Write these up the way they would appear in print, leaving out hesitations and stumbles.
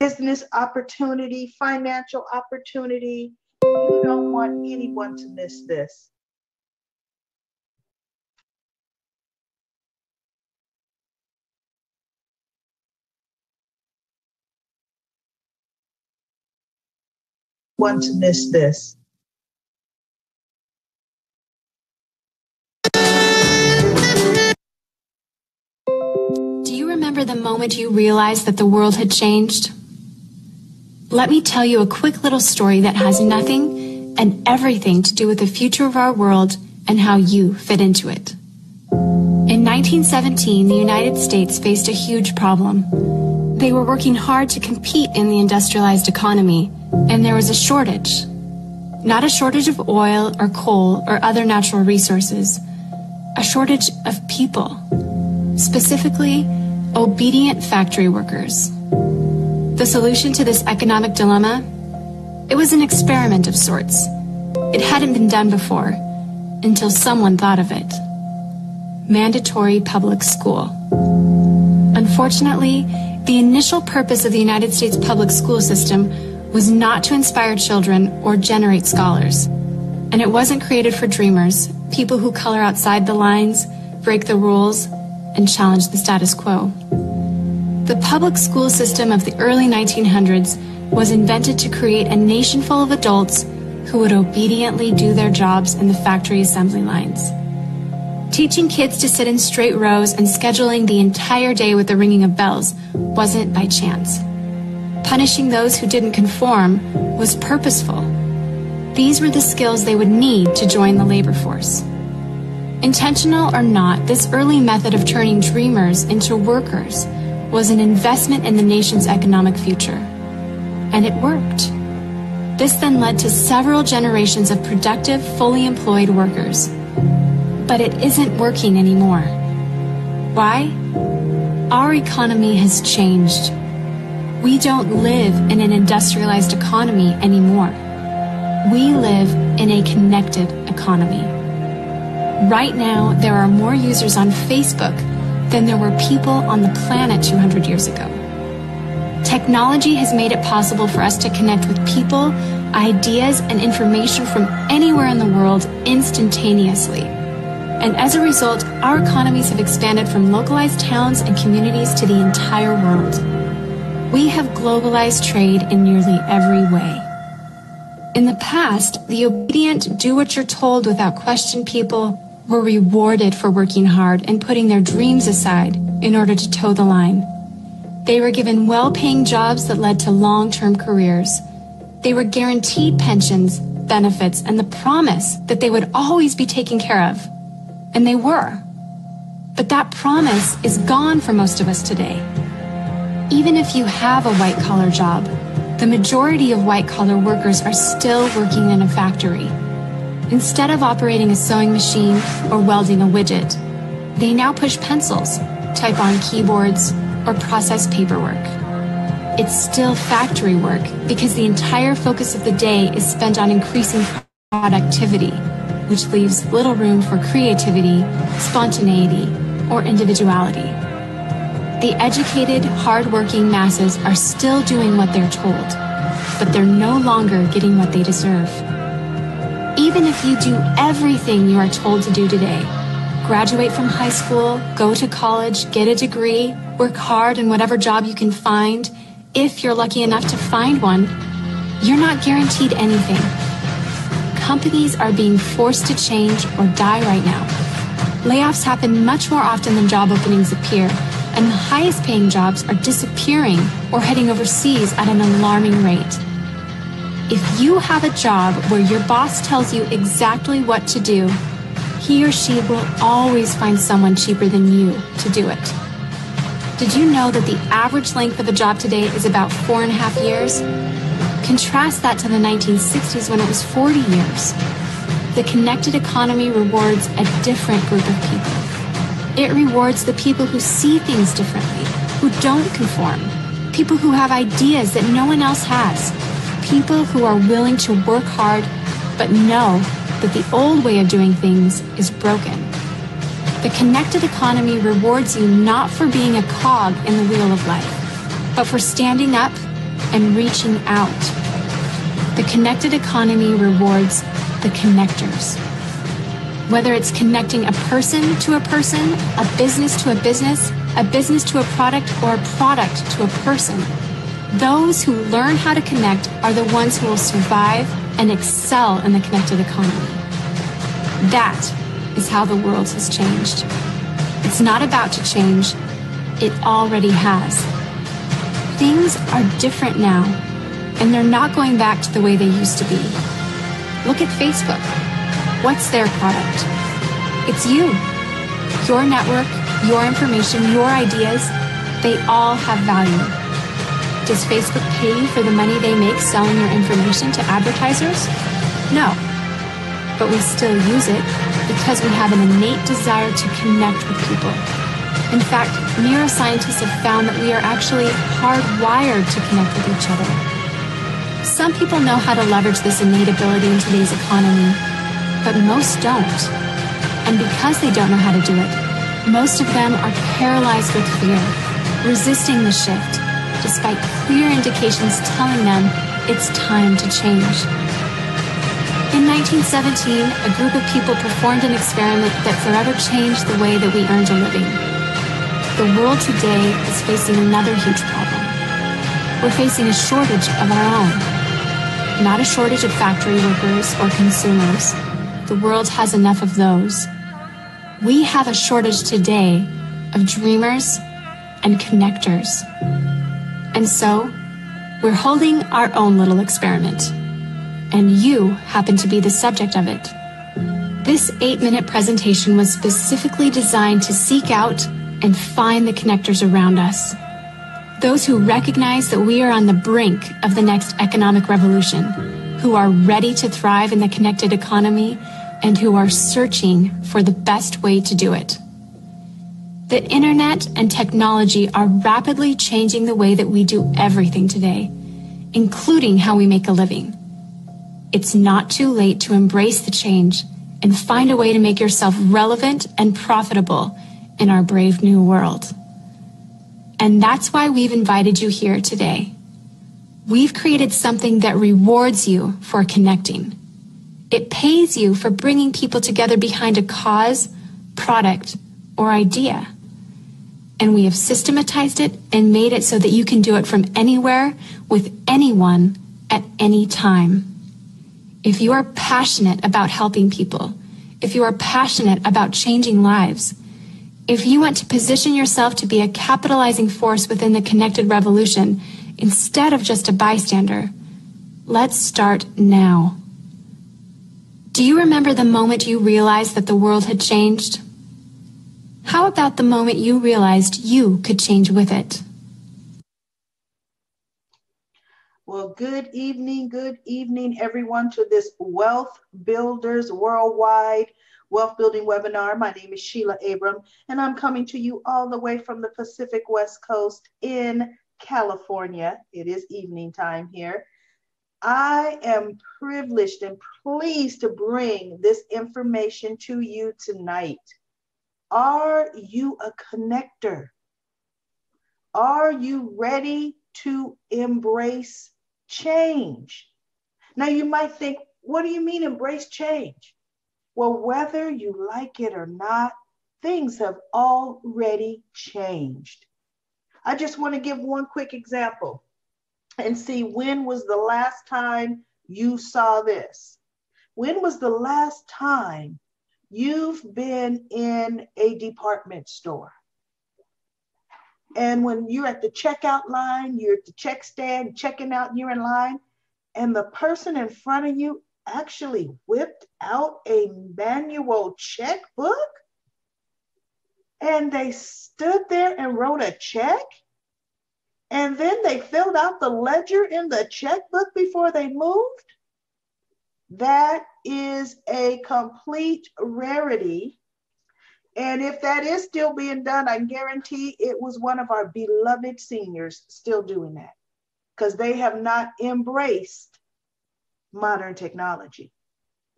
business opportunity, financial opportunity. You don't want anyone to miss this. Want to miss this. Do you remember the moment you realized that the world had changed? Let me tell you a quick little story that has nothing and everything to do with the future of our world and how you fit into it. In 1917, the United States faced a huge problem. They were working hard to compete in the industrialized economy, and there was a shortage. Not a shortage of oil or coal or other natural resources, a shortage of people, specifically obedient factory workers. The solution to this economic dilemma? It was an experiment of sorts. It hadn't been done before, until someone thought of it. Mandatory public school. Unfortunately, the initial purpose of the United States public school system was not to inspire children or generate scholars. And it wasn't created for dreamers, people who color outside the lines, break the rules, and challenge the status quo. The public school system of the early 1900s was invented to create a nation full of adults who would obediently do their jobs in the factory assembly lines. Teaching kids to sit in straight rows and scheduling the entire day with the ringing of bells wasn't by chance. Punishing those who didn't conform was purposeful. These were the skills they would need to join the labor force. Intentional or not, this early method of turning dreamers into workers was an investment in the nation's economic future. And it worked. This then led to several generations of productive, fully employed workers. But it isn't working anymore. Why? Our economy has changed. We don't live in an industrialized economy anymore. We live in a connected economy. Right now, there are more users on Facebook than there were people on the planet 200 years ago. Technology has made it possible for us to connect with people, ideas, and information from anywhere in the world instantaneously. And as a result, our economies have expanded from localized towns and communities to the entire world. We have globalized trade in nearly every way. In the past, the obedient, do-what-you're-told without question people were rewarded for working hard and putting their dreams aside in order to toe the line. They were given well-paying jobs that led to long-term careers. They were guaranteed pensions, benefits, and the promise that they would always be taken care of. And they were. But that promise is gone for most of us today. Even if you have a white-collar job, the majority of white-collar workers are still working in a factory. Instead of operating a sewing machine or welding a widget, they now push pencils, type on keyboards, or process paperwork. It's still factory work because the entire focus of the day is spent on increasing productivity, which leaves little room for creativity, spontaneity, or individuality. The educated, hard-working masses are still doing what they're told, but they're no longer getting what they deserve. Even if you do everything you are told to do today, graduate from high school, go to college, get a degree, work hard in whatever job you can find, if you're lucky enough to find one, you're not guaranteed anything. Companies are being forced to change or die right now. Layoffs happen much more often than job openings appear, and the highest paying jobs are disappearing or heading overseas at an alarming rate. If you have a job where your boss tells you exactly what to do, he or she will always find someone cheaper than you to do it. Did you know that the average length of a job today is about 4.5 years? Contrast that to the 1960s when it was 40 years. The connected economy rewards a different group of people. It rewards the people who see things differently, who don't conform, people who have ideas that no one else has, people who are willing to work hard but know that the old way of doing things is broken. The connected economy rewards you not for being a cog in the wheel of life, but for standing up, and reaching out. The connected economy rewards the connectors. Whether it's connecting a person to a person, a business to a business to a product, or a product to a person, those who learn how to connect are the ones who will survive and excel in the connected economy. That is how the world has changed. It's not about to change. It already has. Things are different now, and they're not going back to the way they used to be. Look at Facebook. What's their product? It's you. Your network, your information, your ideas, they all have value. Does Facebook pay you for the money they make selling your information to advertisers? No. But we still use it because we have an innate desire to connect with people. In fact, neuroscientists have found that we are actually hardwired to connect with each other. Some people know how to leverage this innate ability in today's economy, but most don't. And because they don't know how to do it, most of them are paralyzed with fear, resisting the shift, despite clear indications telling them it's time to change. In 1917, a group of people performed an experiment that forever changed the way that we earned a living. The world today is facing another huge problem. We're facing a shortage of our own. Not a shortage of factory workers or consumers. The world has enough of those. We have a shortage today of dreamers and connectors. And so, we're holding our own little experiment. And you happen to be the subject of it. This 8-minute presentation was specifically designed to seek out and find the connectors around us. Those who recognize that we are on the brink of the next economic revolution, who are ready to thrive in the connected economy, and who are searching for the best way to do it. The internet and technology are rapidly changing the way that we do everything today, including how we make a living. It's not too late to embrace the change and find a way to make yourself relevant and profitable in our brave new world. And that's why we've invited you here today. We've created something that rewards you for connecting. It pays you for bringing people together behind a cause, product, or idea. And we have systematized it and made it so that you can do it from anywhere with anyone at any time. If you are passionate about helping people, if you are passionate about changing lives, if you want to position yourself to be a capitalizing force within the connected revolution instead of just a bystander, let's start now. Do you remember the moment you realized that the world had changed? How about the moment you realized you could change with it? Well, good evening, everyone, to this Wealth Builders Worldwide Wealth Building webinar. My name is Sheila Abram, and I'm coming to you all the way from the Pacific West Coast in California. It is evening time here. I am privileged and pleased to bring this information to you tonight. Are you a connector? Are you ready to embrace change? Now you might think, what do you mean embrace change? Well, whether you like it or not, things have already changed. I just want to give one quick example and see, when was the last time you saw this? When was the last time you've been in a department store? And when you're at the checkout line, you're at the check stand, checking out, and you're in line, and the person in front of you actually whipped out a manual checkbook, and they stood there and wrote a check, and then they filled out the ledger in the checkbook before they moved. That is a complete rarity. And if that is still being done, I guarantee it was one of our beloved seniors still doing that, because they have not embraced modern technology.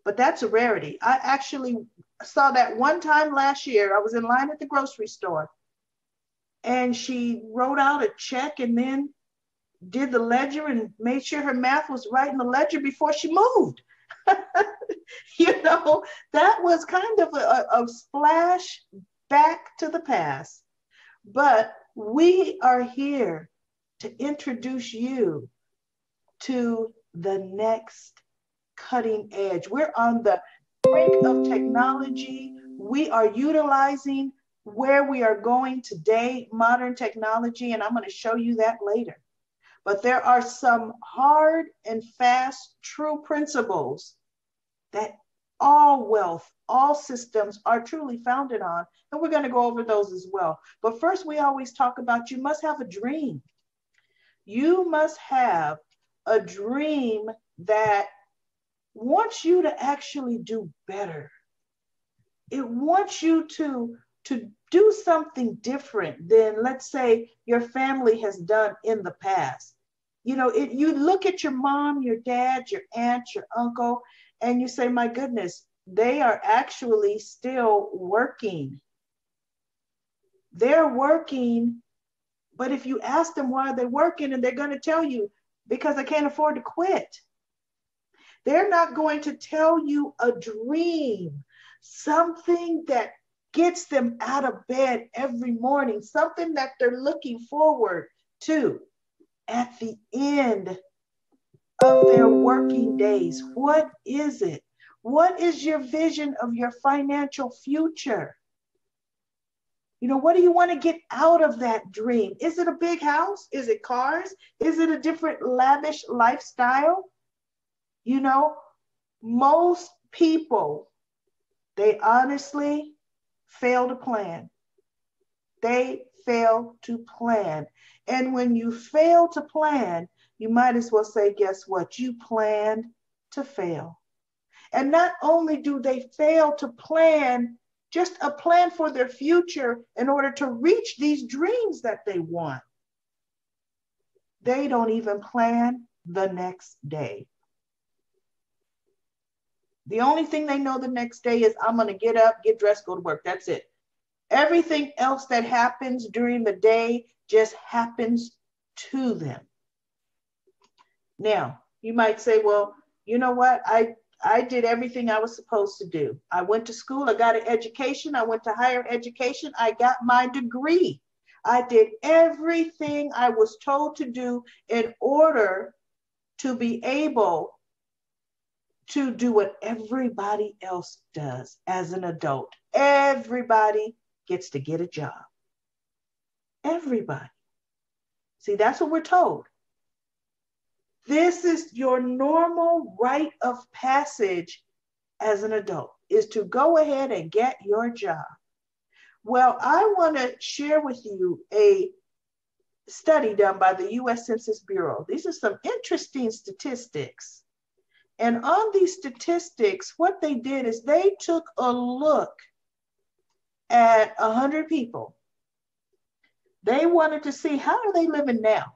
But that's a rarity. I actually saw that one time last year. I was in line at the grocery store, and she wrote out a check and then did the ledger and made sure her math was right in the ledger before she moved. You know, that was kind of a splash back to the past. But we are here to introduce you to the next cutting edge. We're on the brink of technology. We are utilizing where we are going today, modern technology, and I'm going to show you that later. But there are some hard and fast, true principles that all wealth, all systems are truly founded on. And we're going to go over those as well. But first, we always talk about you must have a dream. You must have a dream that wants you to actually do better. It wants you to do something different than, let's say, your family has done in the past. You know, you look at your mom, your dad, your aunt, your uncle, and you say, my goodness, they are actually still working. They're working, but if you ask them why they're working, and they're going to tell you, because I can't afford to quit. They're not going to tell you a dream, something that gets them out of bed every morning, something that they're looking forward to at the end of their working days. What is it? What is your vision of your financial future? You know, what do you want to get out of that dream? Is it a big house? Is it cars? Is it a different lavish lifestyle? You know, most people, they honestly fail to plan. They fail to plan. And when you fail to plan, you might as well say, guess what? You planned to fail. And not only do they fail to plan, just a plan for their future in order to reach these dreams that they want, they don't even plan the next day. The only thing they know the next day is, I'm going to get up, get dressed, go to work. That's it. Everything else that happens during the day just happens to them. Now, you might say, well, you know what? I did everything I was supposed to do. I went to school, I got an education, I went to higher education, I got my degree. I did everything I was told to do in order to be able to do what everybody else does as an adult. Everybody gets to get a job. Everybody. See, that's what we're told. This is your normal rite of passage as an adult, is to go ahead and get your job. Well, I want to share with you a study done by the U.S. Census Bureau. These are some interesting statistics. And on these statistics, what they did is they took a look at 100 people. They wanted to see, how are they living now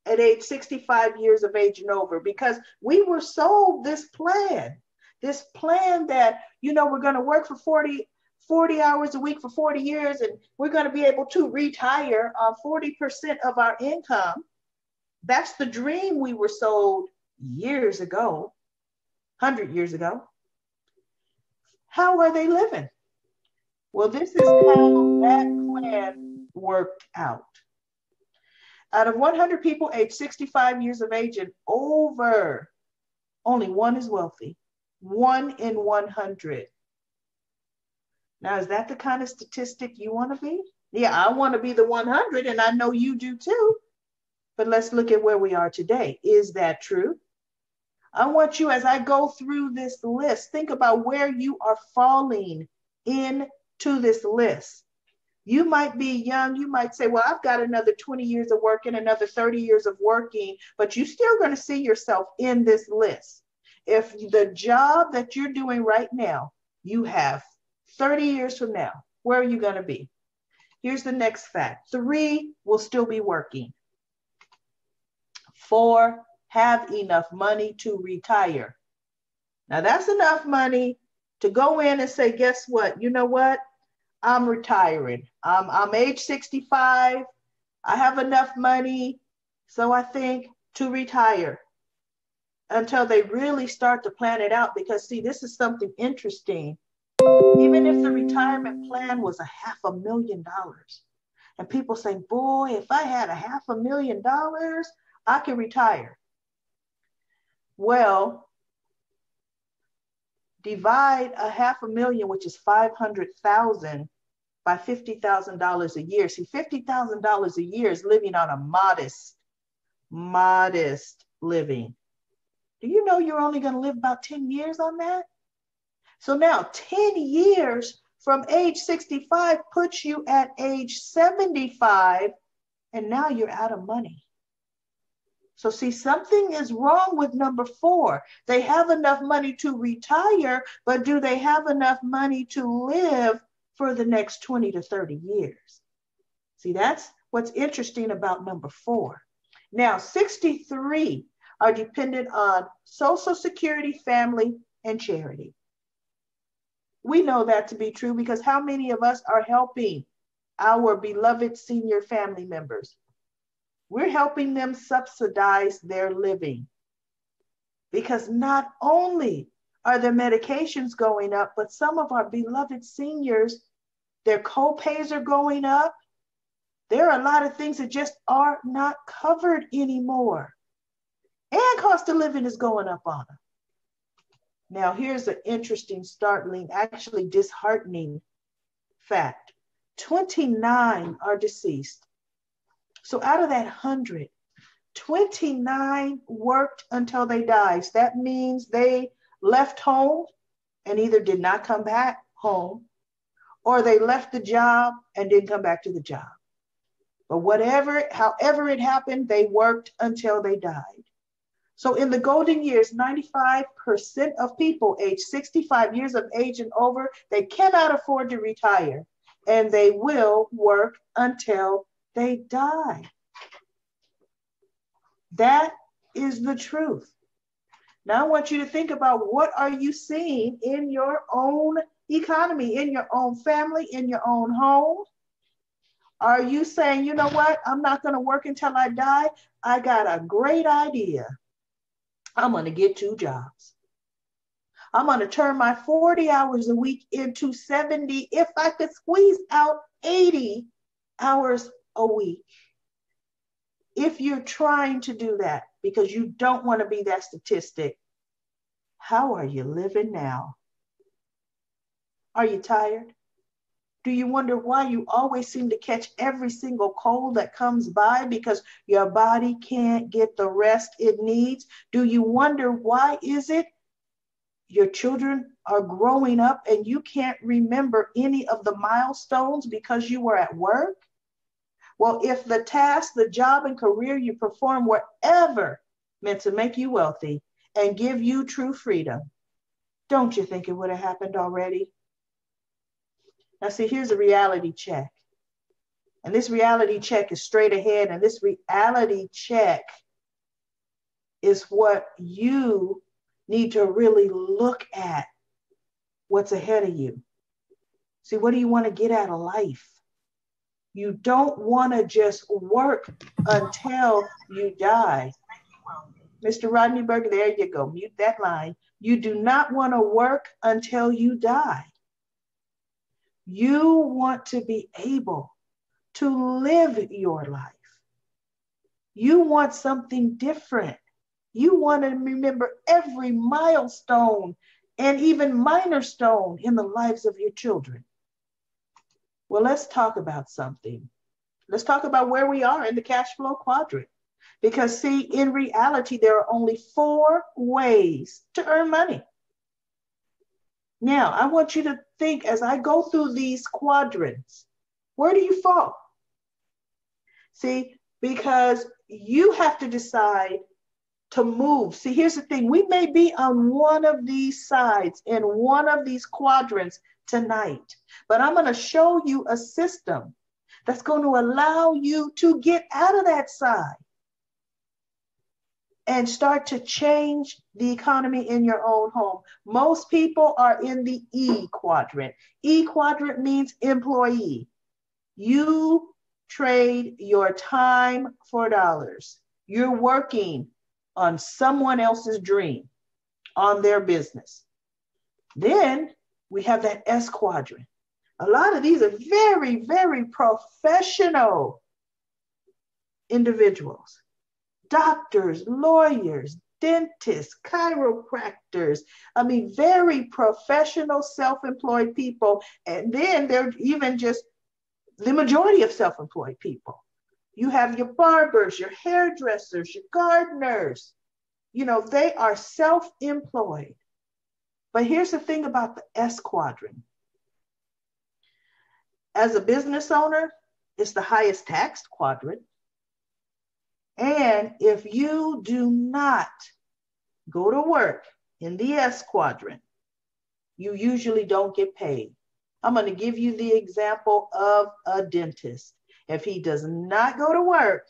at age 65 years of age and over? Because we were sold this plan that, you know, we're going to work for 40 hours a week for 40 years, and we're going to be able to retire on 40% of our income. That's the dream we were sold years ago, 100 years ago. How are they living? Well, this is how that plan worked out. Out of 100 people aged 65 years of age and over, only one is wealthy. 1 in 100. Now, is that the kind of statistic you want to be? Yeah, I want to be the 100, and I know you do too. But let's look at where we are today. Is that true? I want you, as I go through this list, think about where you are falling into this list. You might be young. You might say, well, I've got another 20 years of working, another 30 years of working, but you're still going to see yourself in this list. If the job that you're doing right now, you have 30 years from now, where are you going to be? Here's the next fact. 3 will still be working. 4 have enough money to retire. Now that's enough money to go in and say, guess what? You know what? I'm retiring. I'm age 65. I have enough money So I think to retire until they really start to plan it out, because see, this is something interesting. Even if the retirement plan was $500,000, and people say, boy, if I had $500,000, I could retire. Well, divide $500,000, which is 500,000, by $50,000 a year. See, $50,000 a year is living on a modest living. Do you know you're only going to live about 10 years on that? So now 10 years from age 65 puts you at age 75, and now you're out of money. So see, something is wrong with number 4. They have enough money to retire, but do they have enough money to live for the next 20 to 30 years? See, that's what's interesting about number 4. Now, 63 are dependent on Social Security, family, and charity. We know that to be true because how many of us are helping our beloved senior family members? We're helping them subsidize their living, because not only are their medications going up, but some of our beloved seniors, their co-pays are going up. There are a lot of things that just are not covered anymore. And cost of living is going up on them. Now, here's an interesting, startling, actually disheartening fact. 29 are deceased. So out of that 100, 29 worked until they died. That means they left home and either did not come back home, or they left the job and didn't come back to the job. But however it happened, they worked until they died. So in the golden years, 95% of people aged 65 years of age and over, they cannot afford to retire, and they will work until they die. That is the truth. Now I want you to think about, what are you seeing in your own economy, in your own family, in your own home? Are you saying, you know what, I'm not going to work until I die? I got a great idea. I'm going to get 2 jobs. I'm going to turn my 40 hours a week into 70 if I could squeeze out 80 hours a week. If you're trying to do that because you don't want to be that statistic, how are you living now? Are you tired? Do you wonder why you always seem to catch every single cold that comes by because your body can't get the rest it needs? Do you wonder why is it your children are growing up and you can't remember any of the milestones because you were at work? Well, if the task, the job, and career you perform were ever meant to make you wealthy and give you true freedom, don't you think it would have happened already? Now, see, here's a reality check. And this reality check is straight ahead. And this reality check is what you need to really look at, what's ahead of you. See, what do you want to get out of life? You don't want to just work until you die. Mr. Rodney Berger, there you go. Mute that line. You do not want to work until you die. You want to be able to live your life. You want something different. You want to remember every milestone and even minor stone in the lives of your children. Well, let's talk about something. Let's talk about where we are in the cash flow quadrant. Because see, in reality, there are only 4 ways to earn money. Now, I want you to think as I go through these quadrants, where do you fall? See, because you have to decide to move. See, here's the thing. We may be on one of these sides in one of these quadrants tonight, but I'm going to show you a system that's going to allow you to get out of that side and start to change the economy in your own home. Most people are in the E quadrant. E quadrant means employee. You trade your time for dollars. You're working on someone else's dream, on their business. Then we have that S quadrant. A lot of these are very, very professional individuals. Doctors, lawyers, dentists, chiropractors. I mean, very professional, self-employed people. And then they're even just the majority of self-employed people. You have your barbers, your hairdressers, your gardeners. They are self-employed. But here's the thing about the S quadrant. As a business owner, it's the highest taxed quadrant. And if you do not go to work in the S quadrant, you usually don't get paid. I'm going to give you the example of a dentist. If he does not go to work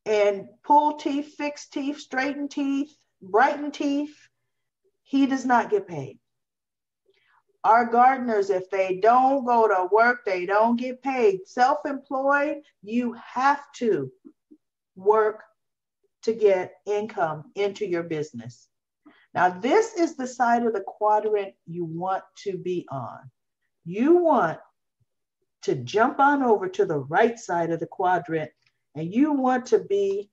and pull teeth, fix teeth, straighten teeth, brighten teeth, he does not get paid. Our gardeners, if they don't go to work, they don't get paid. Self-employed, you have to work to get income into your business. Now, this is the side of the quadrant you want to be on. You want to jump on over to the right side of the quadrant, and you want to be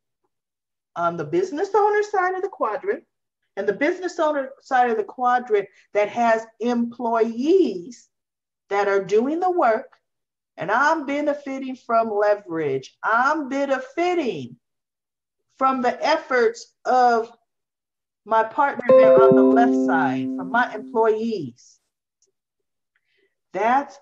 on the business owner side of the quadrant. And the business owner side of the quadrant that has employees that are doing the work, and I'm benefiting from leverage. I'm benefiting from the efforts of my partner there on the left side, from my employees. That's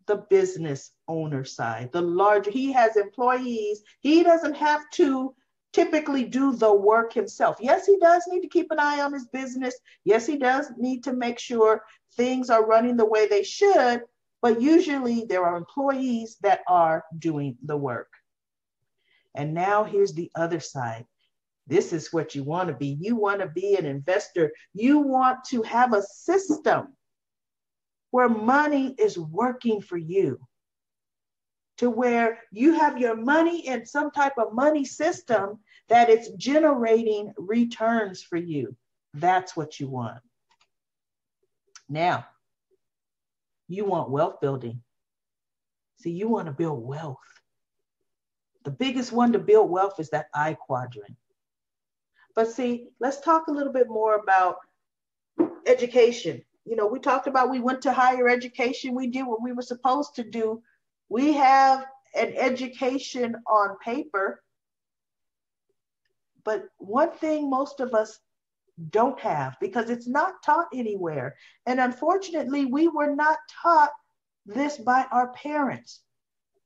the business owner side. The larger, he has employees. He doesn't have to typically do the work himself. Yes, he does need to keep an eye on his business. Yes, he does need to make sure things are running the way they should, but usually there are employees that are doing the work. And now here's the other side. This is what you want to be. You want to be an investor. You want to have a system where money is working for you, to where you have your money in some type of money system that it's generating returns for you. That's what you want. Now, you want wealth building. See, you want to build wealth. The biggest one to build wealth is that I quadrant. But see, let's talk a little bit more about education. We talked about we went to higher education. We did what we were supposed to do. We have an education on paper. But one thing most of us don't have, because it's not taught anywhere. And unfortunately, we were not taught this by our parents.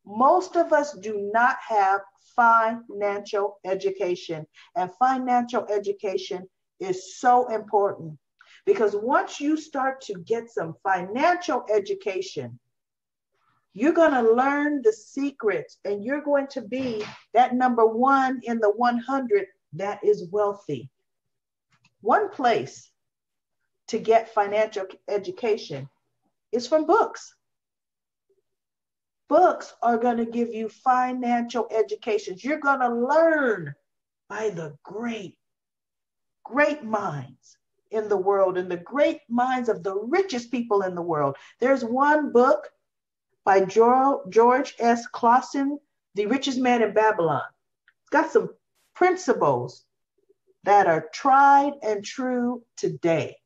Most of us do not have financial education. And financial education is so important, because once you start to get some financial education, you're going to learn the secrets, and you're going to be that number one in the 100 that is wealthy. One place to get financial education is from books. Books are going to give you financial educations. You're going to learn by the great, great minds in the world, and the great minds of the richest people in the world. There's one book by George S. Clason, The Richest Man in Babylon. It's got some principles that are tried and true today.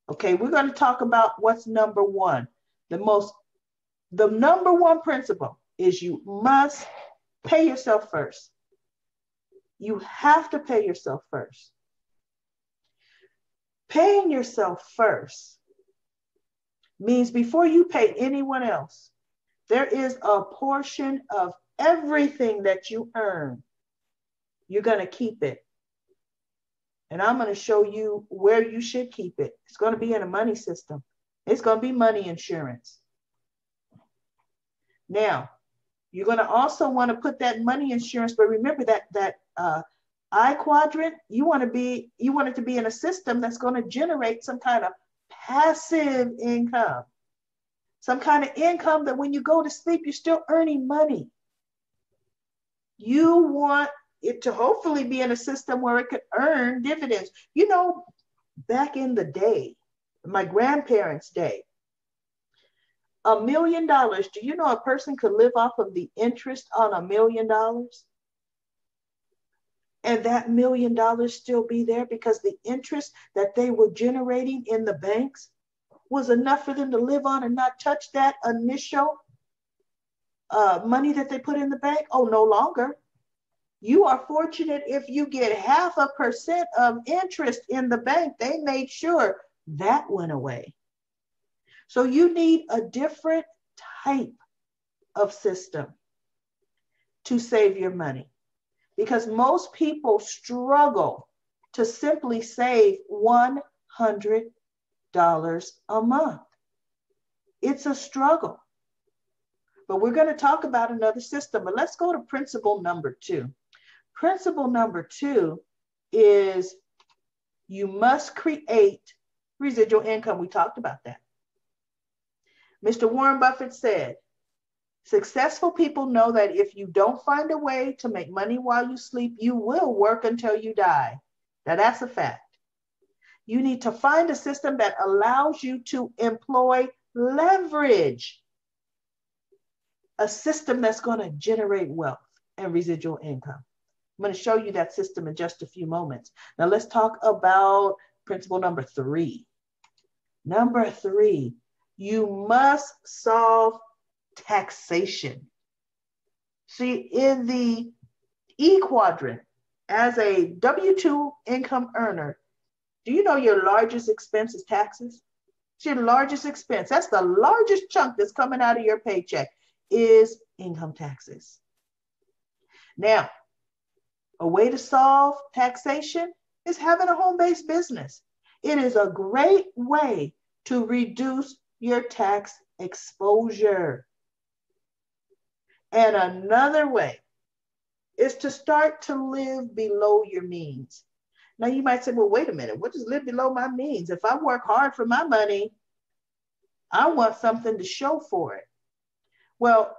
Okay, we're going to talk about what's number one. The number one principle is you must pay yourself first. You have to pay yourself first. Paying yourself first means before you pay anyone else, there is a portion of everything that you earn. You're going to keep it. And I'm going to show you where you should keep it. It's going to be in a money system. It's going to be money insurance. Now, you're going to also want to put that money insurance, but remember that I quadrant, you want it to be in a system that's going to generate some kind of passive income. Some kind of income that when you go to sleep, you're still earning money. You want it to hopefully be in a system where it could earn dividends. Back in the day, my grandparents' day, $1 million. Do you know a person could live off of the interest on $1 million? And that $1 million still be there because the interest that they were generating in the banks was enough for them to live on and not touch that initial money that they put in the bank? Oh, no longer. You are fortunate if you get 0.5% of interest in the bank. They made sure that went away. So you need a different type of system to save your money, because most people struggle to simply save $100 a month. It's a struggle. But we're going to talk about another system. But let's go to principle number 2. Principle number 2 is you must create residual income. We talked about that. Mr. Warren Buffett said, successful people know that if you don't find a way to make money while you sleep, you will work until you die. Now, that's a fact. You need to find a system that allows you to employ leverage, a system that's going to generate wealth and residual income. I'm going to show you that system in just a few moments. Now, let's talk about principle number 3. Number 3, you must solve taxation. See, in the E quadrant, as a W-2 income earner, do you know your largest expense is taxes? It's your largest expense. That's the largest chunk that's coming out of your paycheck is income taxes. Now, a way to solve taxation is having a home-based business. It is a great way to reduce your tax exposure. And another way is to start to live below your means. Now you might say, well, wait a minute, what does live below my means? If I work hard for my money, I want something to show for it. Well,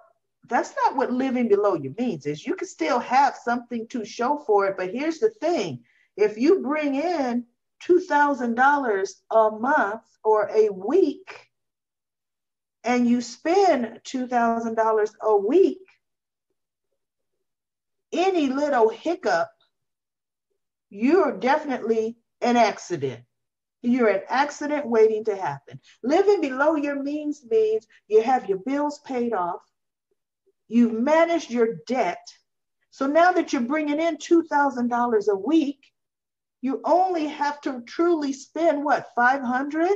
that's not what living below your means is. You can still have something to show for it, but here's the thing. If you bring in $2,000 a month or a week, and you spend $2,000 a week, any little hiccup, you're definitely an accident. You're an accident waiting to happen. Living below your means you have your bills paid off, you've managed your debt. So now that you're bringing in $2,000 a week, you only have to truly spend what, $500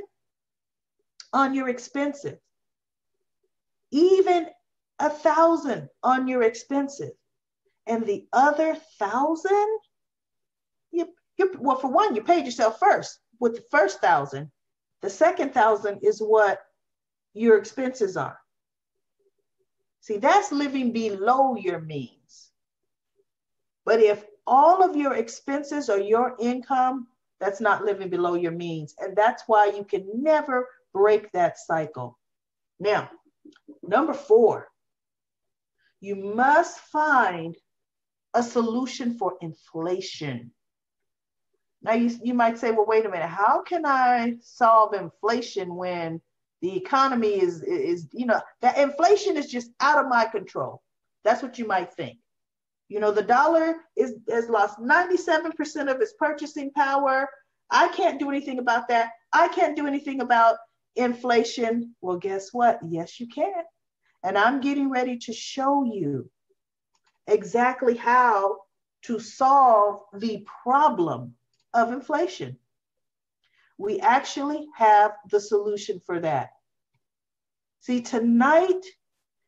on your expenses. Even $1,000 on your expenses, and the other $1,000, well, for one, you paid yourself first with the first $1,000. The second $1,000 is what your expenses are. See, that's living below your means. But if all of your expenses are your income, that's not living below your means, and that's why you can never break that cycle. Now, number 4, you must find a solution for inflation. Now, you might say, well, wait a minute, how can I solve inflation when the economy is that inflation is just out of my control? That's what you might think. The dollar has lost 97% of its purchasing power. I can't do anything about that. I can't do anything about inflation. Well, guess what? Yes, you can. And I'm getting ready to show you exactly how to solve the problem of inflation. We actually have the solution for that. See, tonight,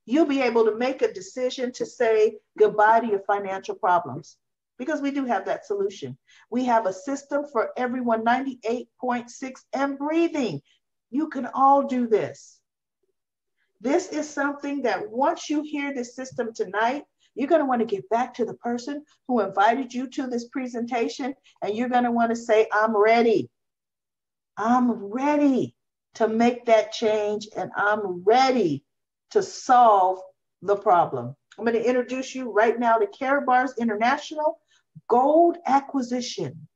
you'll be able to make a decision to say goodbye to your financial problems, because we do have that solution. We have a system for everyone, 98.6 and breathing. You can all do this. This is something that once you hear this system tonight, you're going to want to get back to the person who invited you to this presentation, and you're going to want to say, I'm ready. I'm ready to make that change, and I'm ready to solve the problem. I'm going to introduce you right now to Karatbars International Gold Acquisition,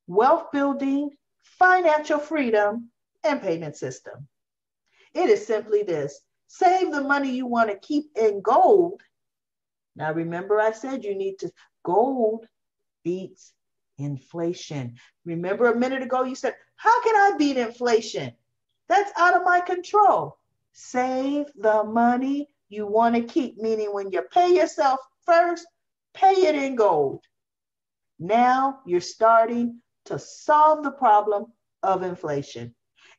Wealth Building, Financial Freedom, and Payment System. It is simply this: save the money you want to keep in gold. Now, remember, I said you need to, gold beats inflation. Remember a minute ago, you said, how can I beat inflation? That's out of my control. Save the money you want to keep, meaning when you pay yourself first, pay it in gold. Now you're starting to solve the problem of inflation.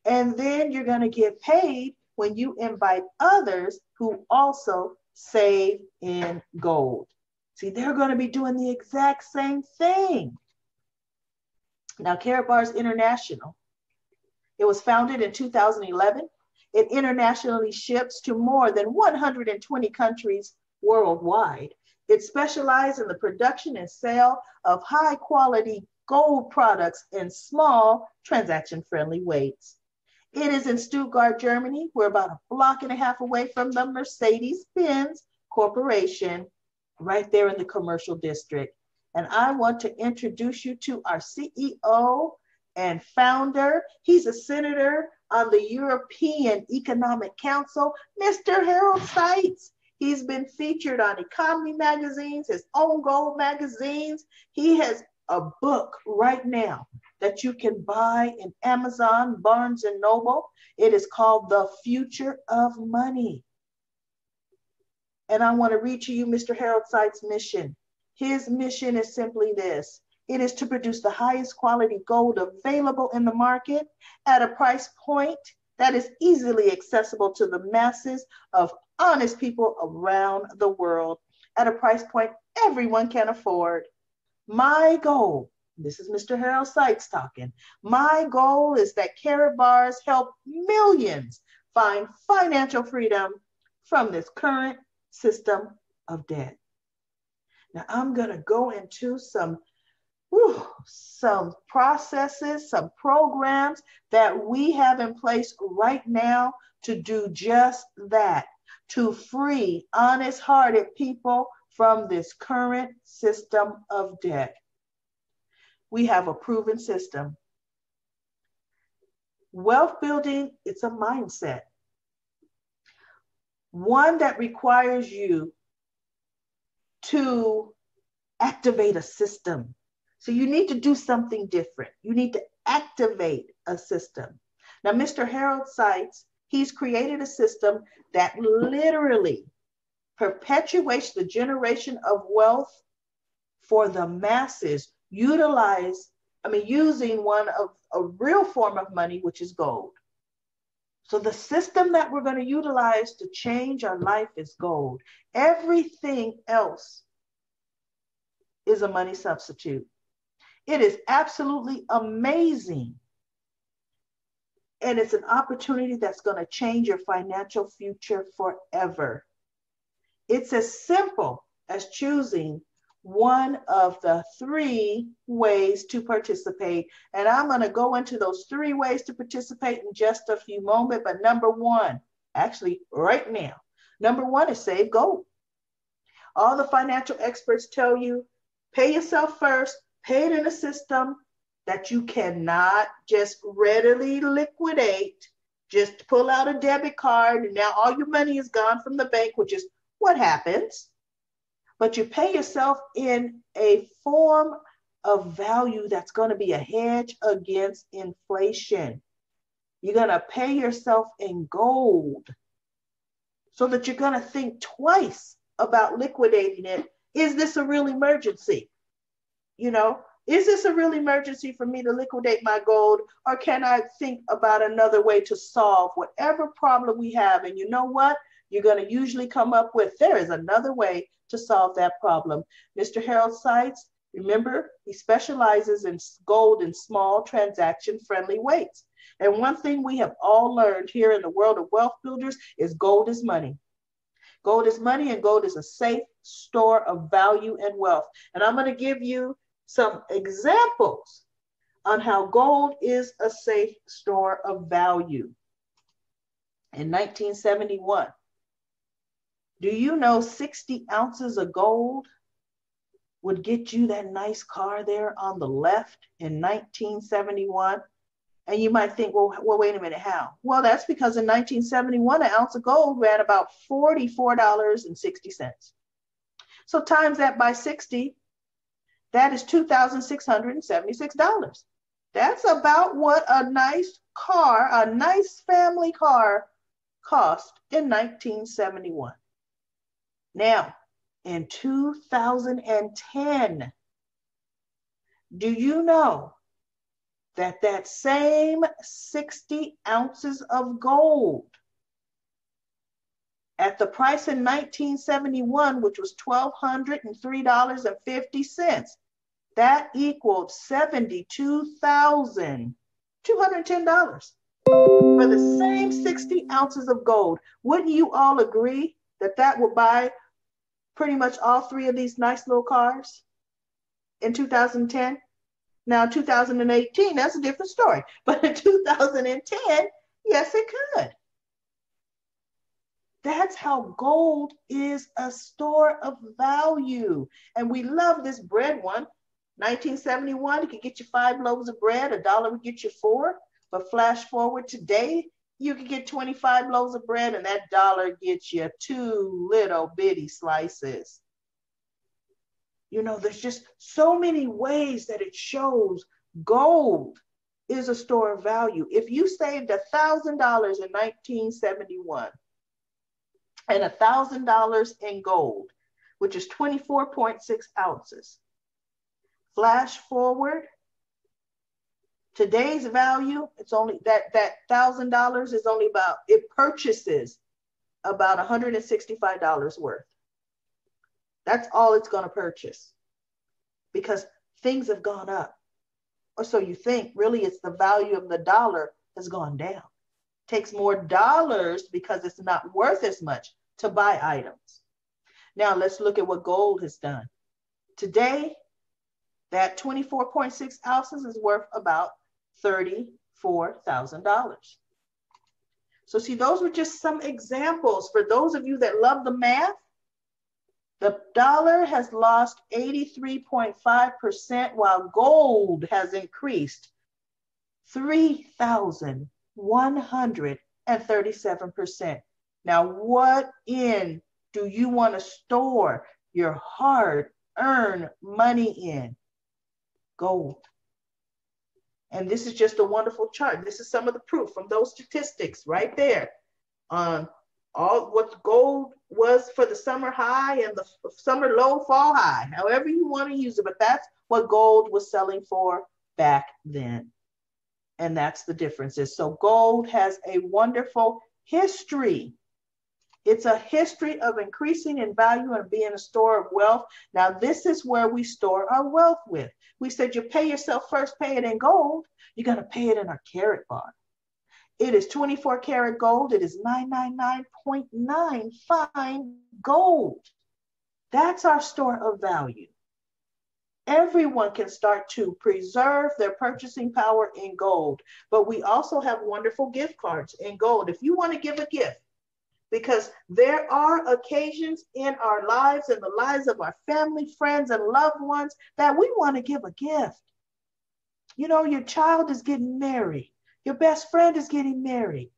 And then you're going to get paid when you invite others who also save in gold. See, they're going to be doing the exact same thing. Now, Karatbars International, it was founded in 2011. It internationally ships to more than 120 countries worldwide. It specializes in the production and sale of high quality gold products in small transaction friendly weights. It is in Stuttgart, Germany. We're about a block and a half away from the Mercedes-Benz Corporation, right there in the commercial district. And I want to introduce you to our CEO and founder. He's a senator on the European Economic Council, Mr. Harold Seitz. He's been featured on economy magazines, his own gold magazines. He has a book right now that you can buy in Amazon, Barnes and Noble. It is called The Future of Money. And I want to read to you Mr. Harold Seitz' mission. His mission is simply this: it is to produce the highest quality gold available in the market at a price point that is easily accessible to the masses of honest people around the world, at a price point everyone can afford. My goal, this is Mr. Harold Seitz talking, my goal is that Karatbars help millions find financial freedom from this current system of debt. Now I'm going to go into some processes, some programs that we have in place right now to do just that, to free honest-hearted people from this current system of debt. We have a proven system. Wealth building, it's a mindset. One that requires you to activate a system. So you need to do something different. You need to activate a system. Now, Mr. Harold Seitz, he's created a system that literally perpetuates the generation of wealth for the masses, using a real form of money, which is gold. So the system that we're going to utilize to change our life is gold. Everything else is a money substitute. It is absolutely amazing. And it's an opportunity that's going to change your financial future forever. It's as simple as choosing one of the 3 ways to participate. And I'm going to go into those 3 ways to participate in just a few moments. But number 1, actually right now, number 1 is save gold. All the financial experts tell you, pay yourself first, pay it in a system that you cannot just readily liquidate. Just pull out a debit card and now all your money is gone from the bank, which is what happens. But you pay yourself in a form of value that's going to be a hedge against inflation. You're going to pay yourself in gold so that you're going to think twice about liquidating it. Is this a real emergency? Is this a real emergency for me to liquidate my gold, or can I think about another way to solve whatever problem we have? And you know what? You're going to usually come up with, there is another way to solve that problem. Mr. Harold Seitz, remember, he specializes in gold in small transaction-friendly weights. And one thing we have all learned here in the world of wealth builders is gold is money. Gold is money, and gold is a safe store of value and wealth. And I'm going to give you some examples on how gold is a safe store of value. In 1971, Do you know 60 ounces of gold would get you that nice car there on the left in 1971? And you might think, well, wait a minute, how? Well, that's because in 1971, an ounce of gold ran about $44.60. So times that by 60, that is $2,676. That's about what a nice car, a nice family car, cost in 1971. Now, in 2010, do you know that that same 60 ounces of gold at the price in 1971, which was $1,203.50, that equaled $72,210 for the same 60 ounces of gold? Wouldn't you all agree that that would buy pretty much all three of these nice little cars in 2010? Now, 2018, that's a different story. But in 2010, yes, it could. That's how gold is a store of value. And we love this bread one. 1971, it could get you 5 loaves of bread. $1 would get you 4. But flash forward today, you could get 25 loaves of bread, and that $1 gets you 2 little bitty slices. You know, there's just so many ways that it shows gold is a store of value. If you saved $1,000 in 1971 and $1,000 in gold, which is 24.6 ounces, flash forward, today's value, it's only that $1,000 is only about, it purchases about $165 worth. That's all it's going to purchase, because things have gone up. Or so you think. Really, it's the value of the dollar has gone down. It takes more dollars because it's not worth as much to buy items. Now let's look at what gold has done. Today, that 24.6 ounces is worth about $34,000. So see, those were just some examples. For those of you that love the math, the dollar has lost 83.5%, while gold has increased 3,137%. Now, what in do you want to store your hard-earned money in? Gold. And this is just a wonderful chart. This is some of the proof from those statistics right there on all what gold was for the summer high and the summer low, fall high, however you want to use it. But that's what gold was selling for back then. And that's the differences. So gold has a wonderful history. It's a history of increasing in value and being a store of wealth. Now, this is where we store our wealth with. We said you pay yourself first, pay it in gold. You're going to pay it in our carat bar. It is 24 karat gold. It is 999.9 fine gold. That's our store of value. Everyone can start to preserve their purchasing power in gold, but we also have wonderful gift cards in gold. If you want to give a gift, because there are occasions in our lives and the lives of our family, friends, and loved ones that we want to give a gift. You know, your child is getting married. Your best friend is getting married.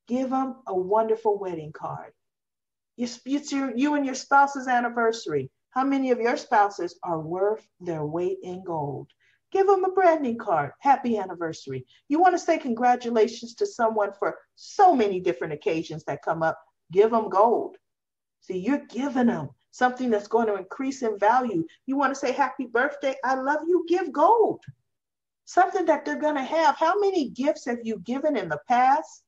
Give them a wonderful wedding card. It's you and your spouse's anniversary. How many of your spouses are worth their weight in gold? Give them a branding card. Happy anniversary. You want to say congratulations to someone for so many different occasions that come up. Give them gold. See, you're giving them something that's going to increase in value. You want to say happy birthday, I love you, give gold. Something that they're going to have. How many gifts have you given in the past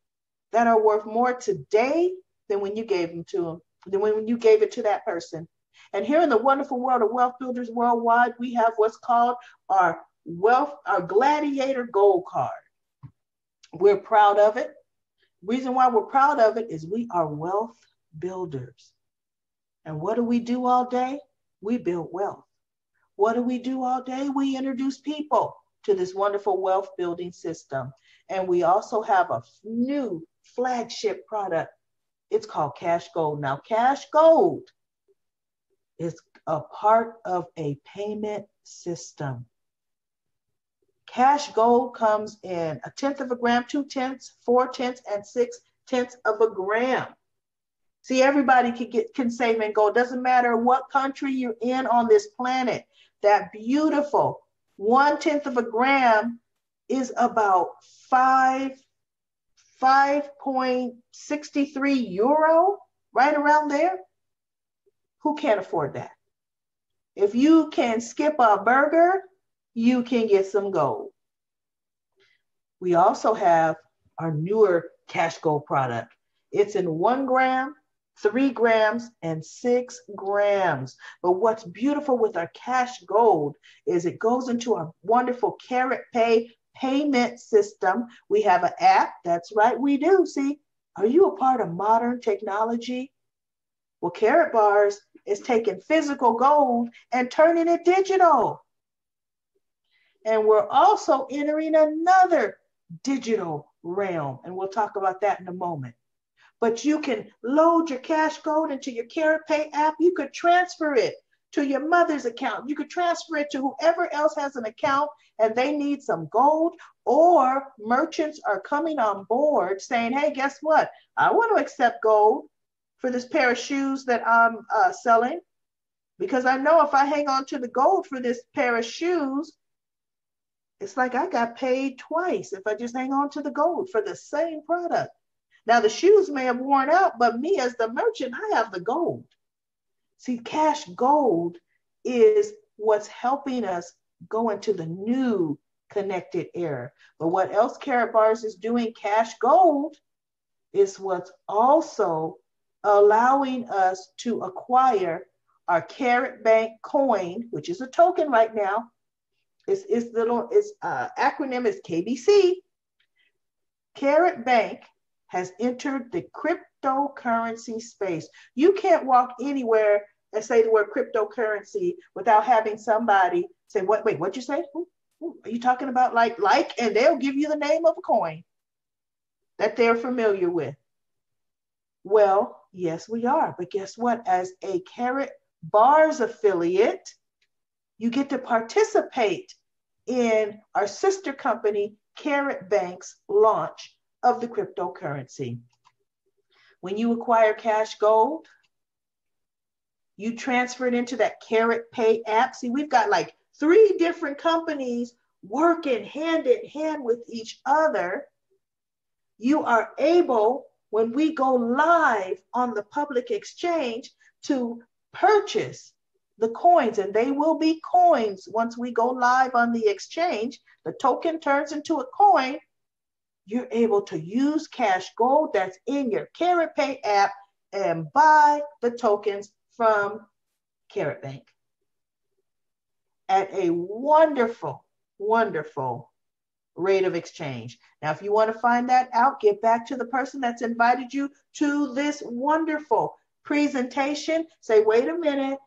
that are worth more today than when you gave them to them, than when you gave it to that person? And here in the wonderful world of Wealth Builders Worldwide, we have what's called our Gladiator Gold Card. We're proud of it. Reason why we're proud of it is we are wealth builders. And what do we do all day? We build wealth. What do we do all day? We introduce people to this wonderful wealth building system. And we also have a new flagship product It's called Cash Gold. Now, Cash Gold is a part of a payment system. Cash Gold comes in 1/10 of a gram, 2/10, 4/10, and 6/10 of a gram. See, everybody can save in gold. Doesn't matter what country you're in on this planet. That beautiful 1/10 of a gram is about 5.63 euro, right around there. Who can't afford that? If you can skip a burger, you can get some gold. We also have our newer Cash Gold product. It's in 1 gram, 3 grams, and 6 grams. But what's beautiful with our Cash Gold is it goes into our wonderful Carrot Pay payment system. We have an app. That's right, we do. See, are you a part of modern technology? Well, Carrot Bars is taking physical gold and turning it digital. And we're also entering another digital realm, and we'll talk about that in a moment. But you can load your Cash Gold into your Carrot Pay app. You could transfer it to your mother's account. You could transfer it to whoever else has an account and they need some gold, or merchants are coming on board saying, hey, guess what? I want to accept gold for this pair of shoes that I'm selling, because I know if I hang on to the gold for this pair of shoes, it's like I got paid twice if I just hang on to the gold for the same product. Now, the shoes may have worn out, but me as the merchant, I have the gold. See, Cash Gold is what's helping us go into the new connected era. But what else Carrot Bars is doing, Cash Gold, is what's also allowing us to acquire our Carrot Bank coin, which is a token right now. Its acronym is KBC. Carrot Bank has entered the cryptocurrency space. You can't walk anywhere and say the word cryptocurrency without having somebody say, wait, what'd you say? Are you talking about like, and they'll give you the name of a coin that they're familiar with. Well, yes, we are. But guess what? As a Carrot Bars affiliate, you get to participate in our sister company, Carrot Bank's launch of the cryptocurrency. When you acquire Cash Gold, you transfer it into that Carrot Pay app. See, we've got like 3 different companies working hand in hand with each other. You are able, when we go live on the public exchange, to purchase the coins, and they will be coins once we go live on the exchange. The token turns into a coin. You're able to use Cash Gold that's in your Carrot Pay app and buy the tokens from Carrot Bank at a wonderful, wonderful rate of exchange. Now, if you want to find that out, get back to the person that's invited you to this wonderful presentation. Say, wait a minute,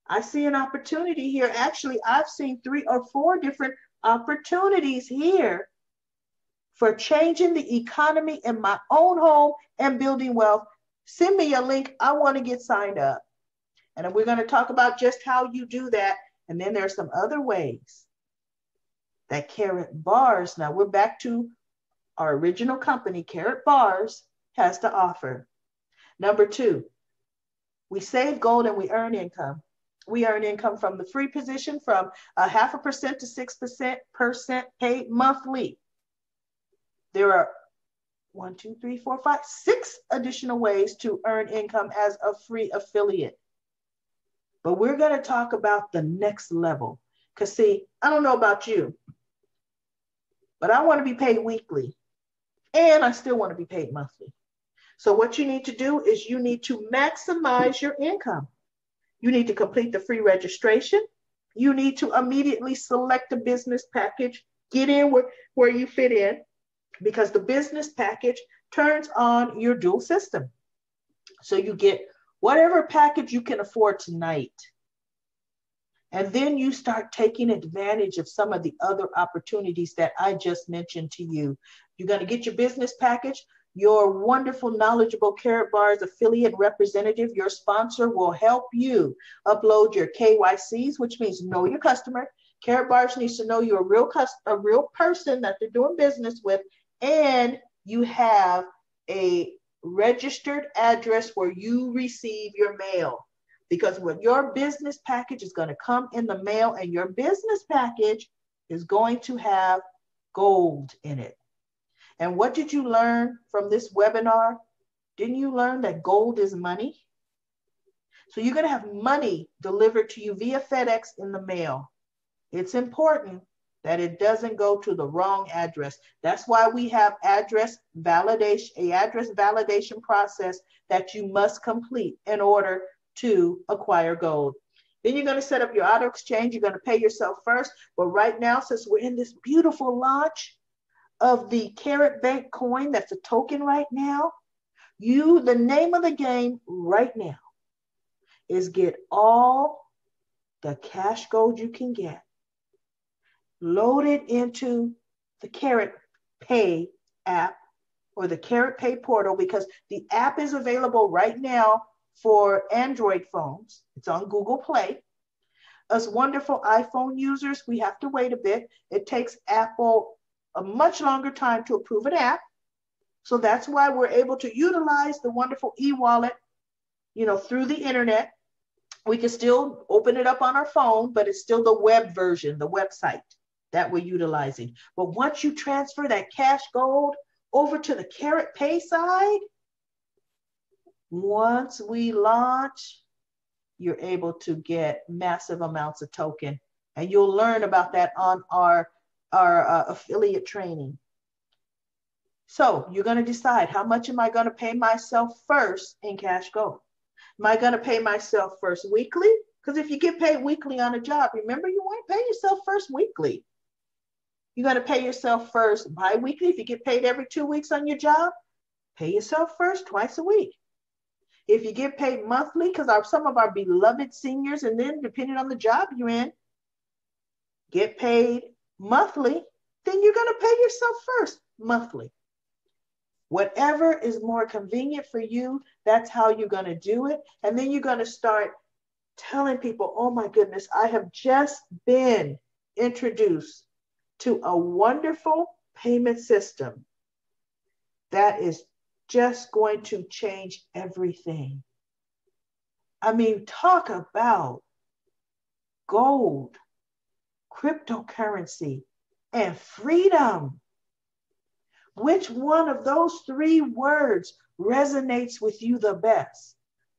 I see an opportunity here. Actually, I've seen 3 or 4 different opportunities here for changing the economy in my own home and building wealth. Send me a link. I want to get signed up. And we're going to talk about just how you do that. And then there's some other ways that Carrot Bars, now we're back to our original company, Carrot Bars, has to offer. Number 2, we save gold and we earn income. We earn income from the free position from 0.5% to 6% paid monthly. There are 6 additional ways to earn income as a free affiliate. But we're going to talk about the next level. Because see, I don't know about you, but I want to be paid weekly. And I still want to be paid monthly. So what you need to do is you need to maximize your income. You need to complete the free registration. You need to immediately select a business package. Get in where you fit in, because the business package turns on your dual system. So you get whatever package you can afford tonight. And then you start taking advantage of some of the other opportunities that I just mentioned to you. You're going to get your business package. Your wonderful, knowledgeable Carrot Bars affiliate representative, your sponsor, will help you upload your KYCs, which means know your customer. Carrot Bars needs to know you're a real person that they're doing business with, and you have a registered address where you receive your mail. Because when your business package is going to come in the mail, and your business package is going to have gold in it. And what did you learn from this webinar? Didn't you learn that gold is money? So you're going to have money delivered to you via FedEx in the mail. It's important that it doesn't go to the wrong address. That's why we have an address validation process that you must complete in order to acquire gold. Then you're going to set up your auto exchange. You're going to pay yourself first. But right now, since we're in this beautiful launch of the Carrot Bank coin, that's a token right now, the name of the game right now is get all the cash gold you can get, load it into the Carrot Pay app or the Carrot Pay portal, because the app is available right now for Android phones. It's on Google Play. Us wonderful iPhone users, we have to wait a bit. It takes Apple a much longer time to approve an app. So that's why we're able to utilize the wonderful e-wallet, through the internet. We can still open it up on our phone, but it's still the web version, the website that we're utilizing. But once you transfer that cash gold over to the Carrot Pay side, once we launch, you're able to get massive amounts of token. And you'll learn about that on our affiliate training. So you're going to decide, how much am I going to pay myself first in cash gold? Am I going to pay myself first weekly? Because if you get paid weekly on a job, remember, you won't pay yourself first weekly. You're going to pay yourself first bi-weekly. If you get paid every 2 weeks on your job, pay yourself first twice a week. If you get paid monthly, because some of our beloved seniors, and then depending on the job you're in, get paid monthly, then you're going to pay yourself first monthly. Whatever is more convenient for you, that's how you're going to do it. And then you're going to start telling people, oh my goodness, I have just been introduced to a wonderful payment system that is just going to change everything. I mean, talk about gold, cryptocurrency, and freedom. Which one of those three words resonates with you the best?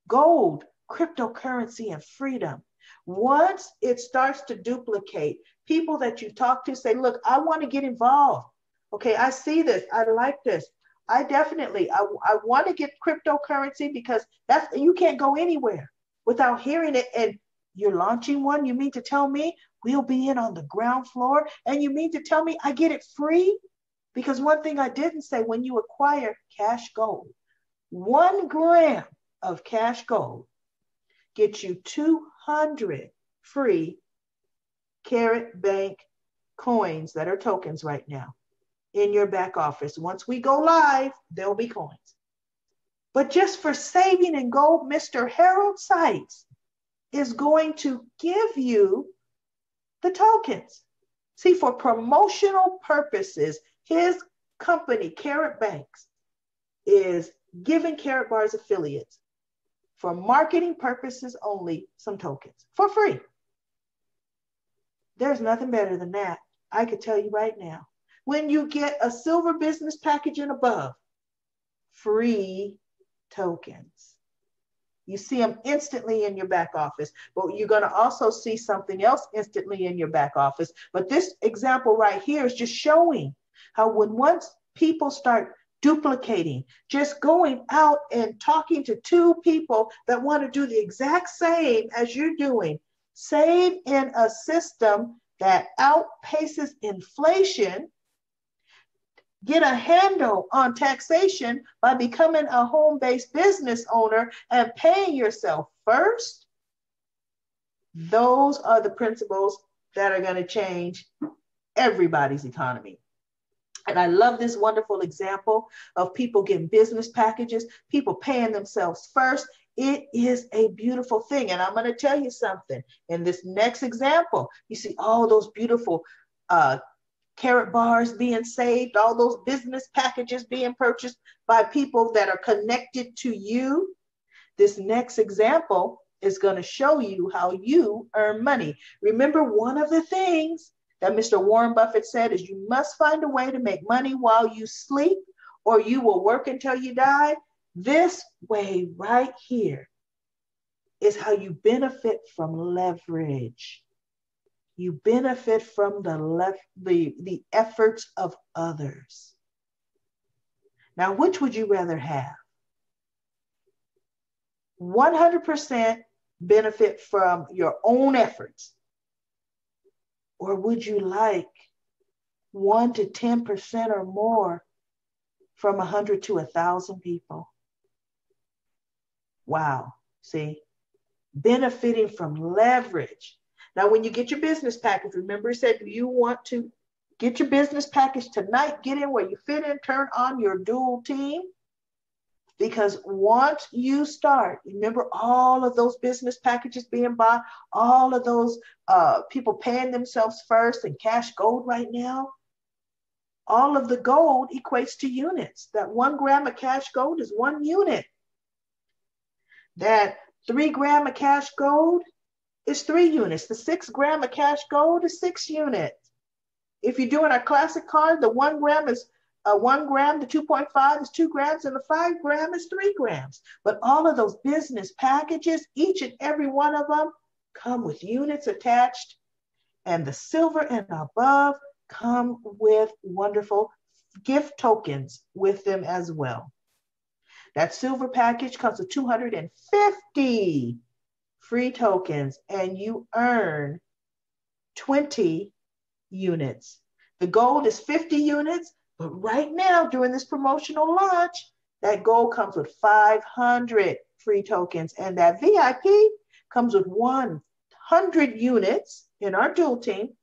Gold, cryptocurrency, and freedom. Once it starts to duplicate, people that you talk to say, look, I want to get involved. Okay, I see this. I like this. I want to get cryptocurrency, because you can't go anywhere without hearing it. And you're launching one. You mean to tell me we'll be in on the ground floor? And you mean to tell me I get it free? Because one thing I didn't say, when you acquire cash gold, 1 gram of cash gold gets you 200 free Carrot Bank coins that are tokens right now in your back office. Once we go live, there'll be coins. But just for saving in gold, Mr. Harold Sykes is going to give you the tokens. See, for promotional purposes, his company, Carrot Banks, is giving Carrot Bars affiliates, for marketing purposes only, some tokens for free. There's nothing better than that. I could tell you right now. When you get a silver business package and above, free tokens. You see them instantly in your back office, but you're going to also see something else instantly in your back office. But this example right here is just showing how once people start duplicating, just going out and talking to 2 people that want to do the exact same as you're doing, save in a system that outpaces inflation, get a handle on taxation by becoming a home-based business owner and paying yourself first. Those are the principles that are going to change everybody's economy. And I love this wonderful example of people getting business packages, people paying themselves first. It is a beautiful thing. And I'm going to tell you something. In this next example, you see all those beautiful carrot bars being saved, all those business packages being purchased by people that are connected to you. This next example is going to show you how you earn money. Remember, one of the things that Mr. Warren Buffett said is you must find a way to make money while you sleep, or you will work until you die. This way right here is how you benefit from leverage. You benefit from the efforts of others. Now, which would you rather have? 100% benefit from your own efforts? Or would you like 1 to 10% or more from 100 to 1,000 people? Wow, see, benefiting from leverage. Now, when you get your business package, remember I said you want to get your business package tonight, get in where you fit in, turn on your dual team. Because once you start, remember all of those business packages being bought, all of those people paying themselves first and cash gold right now, all of the gold equates to units. That 1 gram of cash gold is 1 unit. That 3 gram of cash gold is 3 units. The 6 gram of cash gold is 6 units. If you're doing a classic card, the 1 gram is 1 gram, the 2.5 is 2 grams, and the 5 gram is 3 grams. But all of those business packages, each and every one of them come with units attached, and the silver and above come with wonderful gift tokens with them as well. That silver package comes with 250 free tokens, and you earn 20 units. The gold is 50 units, but right now during this promotional launch, that gold comes with 500 free tokens, and that VIP comes with 100 units in our dual team,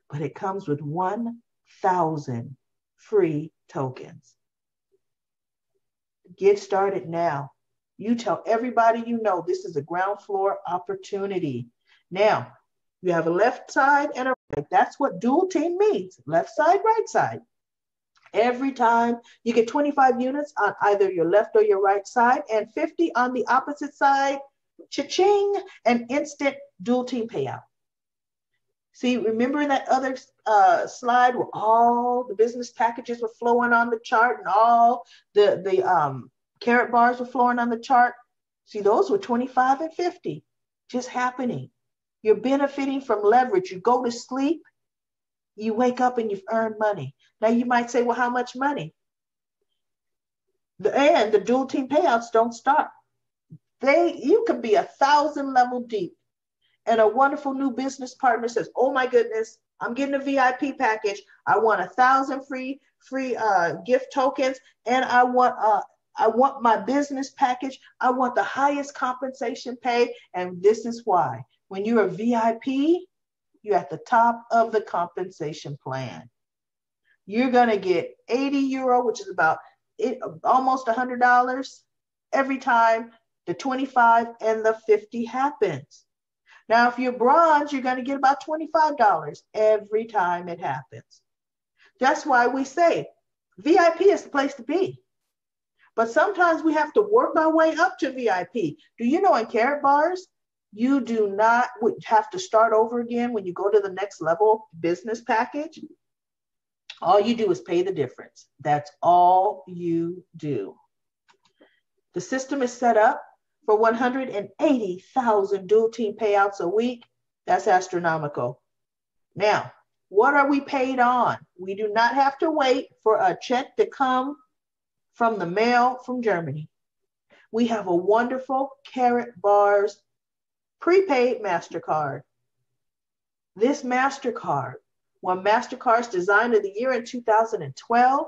but it comes with 1,000 free tokens. Get started now. You tell everybody you know this is a ground floor opportunity. Now, you have a left side and a right. That's what dual team means. Left side, right side. Every time you get 25 units on either your left or your right side and 50 on the opposite side, cha-ching, an instant dual team payout. See, remember that other slide where all the business packages were flowing on the chart and all the carrot bars were flowing on the chart? See, those were 25 and 50 just happening. You're benefiting from leverage. You go to sleep, you wake up and you've earned money. Now you might say, well, how much money? And the dual team payouts don't stop. You could be 1,000 level deep and a wonderful new business partner says, oh my goodness, I'm getting a VIP package. I want 1,000 free gift tokens, and I want my business package. I want the highest compensation pay, and this is why. When you're a VIP, you're at the top of the compensation plan. You're going to get 80 euro, which is about almost $100 every time the 25 and the 50 happens. Now, if you're bronze, you're going to get about $25 every time it happens. That's why we say VIP is the place to be. But sometimes we have to work our way up to VIP. Do you know in carrot bars, you do not have to start over again when you go to the next level business package? All you do is pay the difference. That's all you do. The system is set up for 180,000 dual team payouts a week. That's astronomical. Now, what are we paid on? We do not have to wait for a check to come from the mail from Germany. We have a wonderful Carrot Bars prepaid MasterCard. This MasterCard won MasterCard's Design of the Year in 2012.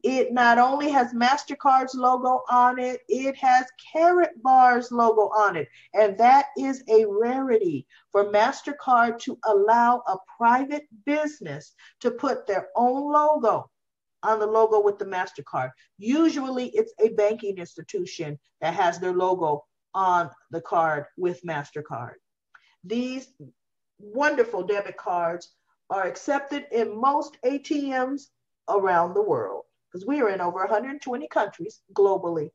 It not only has MasterCard's logo on it, it has Carrot Bars logo on it. And that is a rarity for MasterCard to allow a private business to put their own logo on the logo with the MasterCard. Usually it's a banking institution that has their logo on the card with MasterCard. These wonderful debit cards are accepted in most ATMs around the world because we are in over 120 countries globally.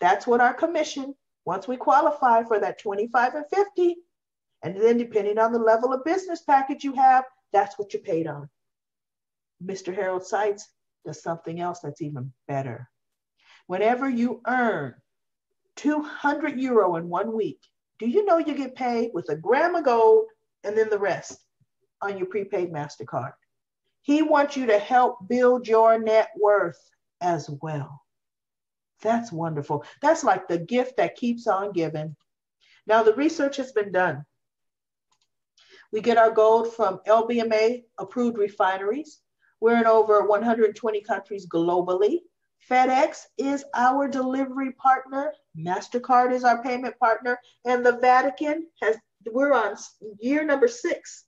That's what our commission, once we qualify for that 25 and 50, and then depending on the level of business package you have, that's what you're paid on. Mr. Harold Seitz does something else that's even better. Whenever you earn 200 euro in 1 week, do you know you get paid with a gram of gold and then the rest on your prepaid MasterCard? He wants you to help build your net worth as well. That's wonderful. That's like the gift that keeps on giving. Now, the research has been done. We get our gold from LBMA approved refineries. We're in over 120 countries globally. FedEx is our delivery partner. MasterCard is our payment partner. And the Vatican we're on year number 6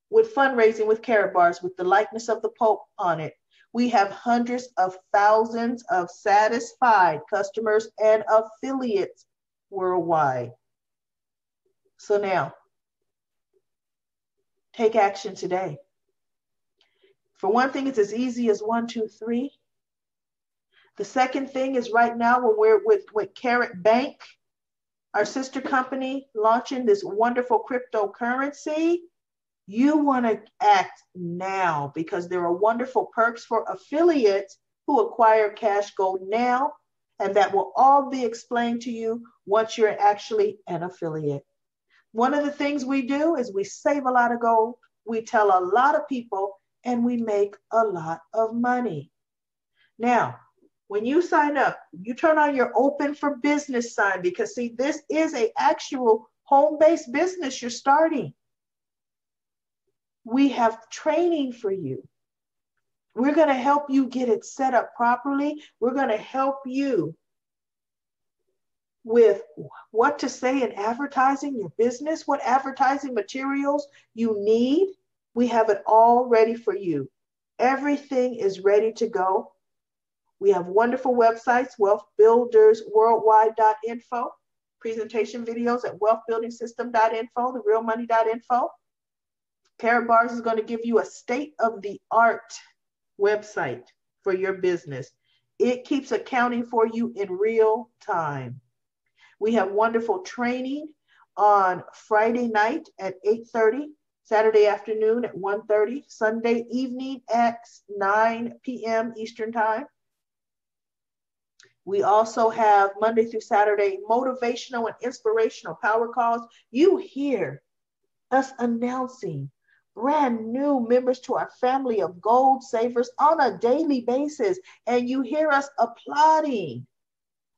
with fundraising with carrot bars with the likeness of the Pope on it. We have hundreds of thousands of satisfied customers and affiliates worldwide. So now, take action today. For one thing, it's as easy as 1, 2, 3. The second thing is right now when we're with Carrot Bank, our sister company, launching this wonderful cryptocurrency. You want to act now because there are wonderful perks for affiliates who acquire Cash Gold now, and that will all be explained to you once you're actually an affiliate. One of the things we do is we save a lot of gold, we tell a lot of people, and we make a lot of money. Now, when you sign up, you turn on your open for business sign because see, this is an actual home-based business you're starting. We have training for you. We're going to help you get it set up properly. We're going to help you with what to say in advertising your business, what advertising materials you need. We have it all ready for you. Everything is ready to go. We have wonderful websites, wealthbuildersworldwide.info, presentation videos at wealthbuildingsystem.info, therealmoney.info. Carrot Bars is going to give you a state-of-the-art website for your business. It keeps accounting for you in real time. We have wonderful training on Friday night at 8:30, Saturday afternoon at 1:30, Sunday evening at 9 p.m. Eastern Time. We also have Monday through Saturday motivational and inspirational power calls. You hear us announcing brand new members to our family of gold savers on a daily basis, and you hear us applauding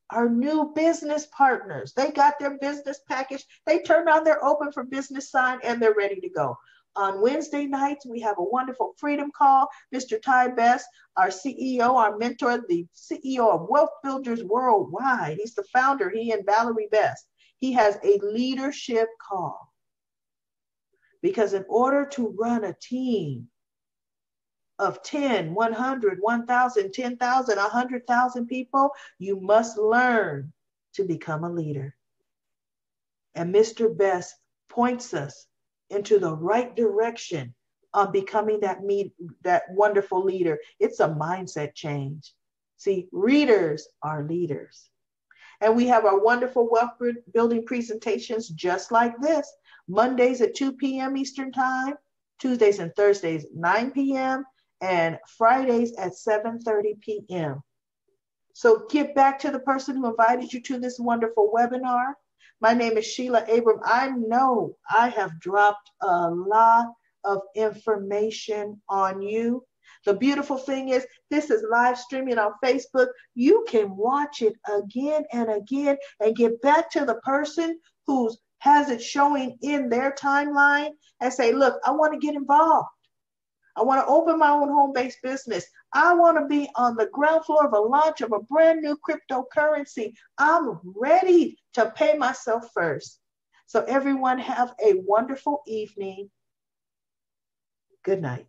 our new business partners. They got their business package. They turned on their open for business sign and they're ready to go. On Wednesday nights, we have a wonderful freedom call. Mr. Ty Best, our CEO, our mentor, the CEO of Wealth Builders Worldwide. He's the founder, he and Valerie Best. He has a leadership call. Because in order to run a team of 10, 100, 1,000, 10,000, 100,000 people, you must learn to become a leader. And Mr. Best points us into the right direction of becoming that wonderful leader. It's a mindset change. See, readers are leaders. And we have our wonderful wealth building presentations just like this. Mondays at 2 p.m. Eastern Time, Tuesdays and Thursdays 9 p.m., and Fridays at 7:30 p.m. So get back to the person who invited you to this wonderful webinar. My name is Sheila Abram. I know I have dropped a lot of information on you. The beautiful thing is this is live streaming on Facebook. You can watch it again and again and get back to the person who has it showing in their timeline and say, look, I want to get involved. I want to open my own home-based business. I want to be on the ground floor of a launch of a brand new cryptocurrency. I'm ready to pay myself first. So everyone have a wonderful evening. Good night.